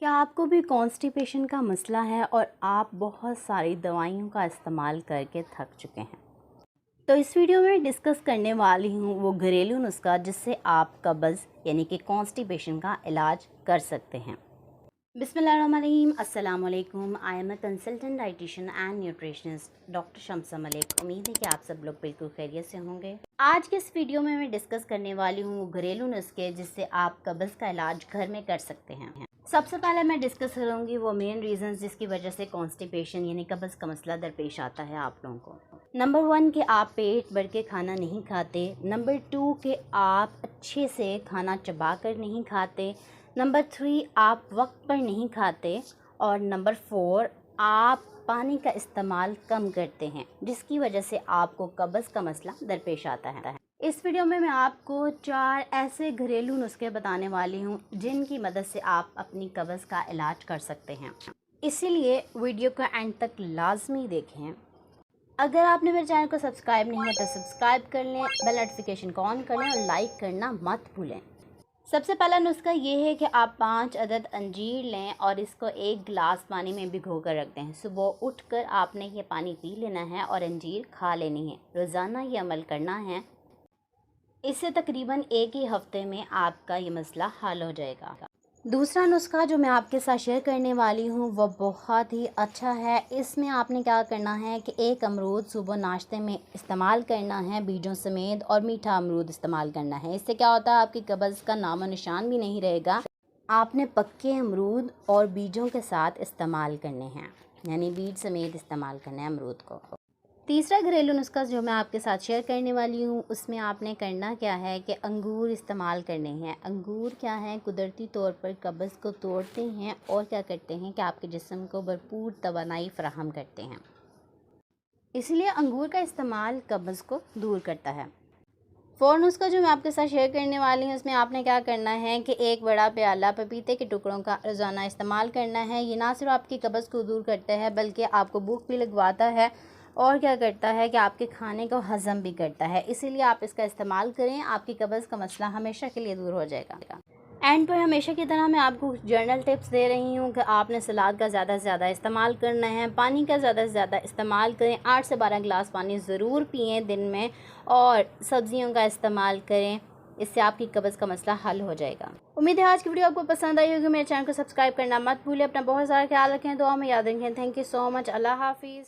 क्या आपको भी कॉन्स्टिपेशन का मसला है और आप बहुत सारी दवाइयों का इस्तेमाल करके थक चुके हैं? तो इस वीडियो में डिस्कस करने वाली हूँ वो घरेलू नुस्खा जिससे आप कब्ज़ यानी कि कॉन्स्टिपेशन का इलाज कर सकते हैं। बिस्मिल्लाहिर्रहमानिर्रहीम, अस्सलाम वालेकुम। I am a consultant dietitian and nutritionist doctor Shamsa Malik. उम्मीद है कि आप सब लोग बिल्कुल खैरियत से होंगे। आज के इस वीडियो में मैं डिस्कस करने वाली हूँ वो घरेलू नुस्खे जिससे आप कब्ज़ का इलाज घर में कर सकते हैं। सबसे पहले मैं डिस्कस करूँगी वो मेन रीज़न्स जिसकी वजह से कॉन्स्टिपेशन यानी कब्ज़ का मसला दरपेश आता है आप लोगों को। नंबर 1 कि आप पेट भर के खाना नहीं खाते। नंबर 2 कि आप अच्छे से खाना चबा कर नहीं खाते। नंबर 3 आप वक्त पर नहीं खाते। और नंबर 4 आप पानी का इस्तेमाल कम करते हैं जिसकी वजह से आपको कब्ज़ का मसला दरपेश आता है। इस वीडियो में मैं आपको 4 ऐसे घरेलू नुस्खे बताने वाली हूँ जिनकी मदद से आप अपनी कब्ज़ का इलाज कर सकते हैं, इसीलिए वीडियो को एंड तक लाजमी देखें। अगर आपने मेरे चैनल को सब्सक्राइब नहीं किया तो सब्सक्राइब कर लें, बेल नोटिफिकेशन को ऑन कर लें और लाइक करना मत भूलें। सबसे पहला नुस्खा ये है कि आप 5 अदद अंजीर लें और इसको 1 गिलास पानी में भिगो कर रख दें। सुबह उठकर आपने ये पानी पी लेना है और अंजीर खा लेनी है। रोज़ाना ये अमल करना है, इससे तकरीबन 1 ही हफ्ते में आपका ये मसला हल हो जाएगा। दूसरा नुस्खा जो मैं आपके साथ शेयर करने वाली हूँ वो बहुत ही अच्छा है। इसमें आपने क्या करना है कि 1 अमरूद सुबह नाश्ते में इस्तेमाल करना है बीजों समेत, और मीठा अमरूद इस्तेमाल करना है। इससे क्या होता है, आपकी कब्ज़ का नामो निशान भी नहीं रहेगा। आपने पक्के अमरूद और बीजों के साथ इस्तेमाल करने हैं, यानी बीज समेत इस्तेमाल करना है अमरूद को। तीसरा घरेलू नुस्खा जो मैं आपके साथ शेयर करने वाली हूँ उसमें आपने करना क्या है कि अंगूर इस्तेमाल करने हैं। अंगूर क्या है, कुदरती तौर पर कब्ज़ को तोड़ते हैं और क्या करते हैं कि आपके जिस्म को भरपूर तवानाई फराहम करते हैं, इसलिए अंगूर का इस्तेमाल कब्ज़ को दूर करता है। फोर नुस्खा जो मैं आपके साथ शेयर करने वाली हूँ उसमें आपने क्या करना है कि 1 बड़ा प्याला पपीते के टुकड़ों का रोज़ाना इस्तेमाल करना है। ये ना सिर्फ आपकी कब्ज़ को दूर करता है बल्कि आपको भूख भी लगवाता है और क्या करता है कि आपके खाने को हज़म भी करता है, इसीलिए आप इसका इस्तेमाल करें, आपकी कब्ज़ का मसला हमेशा के लिए दूर हो जाएगा। एंड पर हमेशा की तरह मैं आपको जर्नल टिप्स दे रही हूँ कि आपने सलाद का ज़्यादा से ज़्यादा इस्तेमाल करना है, पानी का ज़्यादा से ज़्यादा इस्तेमाल करें, 8 से 12 गिलास पानी ज़रूर पिएं दिन में, और सब्ज़ियों का इस्तेमाल करें, इससे आपकी कब्ज़ का मसला हल हो जाएगा। उम्मीद है आज की वीडियो आपको पसंद आई होगी। मेरे चैनल को सब्सक्राइब करना मत भूलें। अपना बहुत सारा ख्याल रखें, दुआ में याद रखें। Thank you so much. Allah हाफिज़।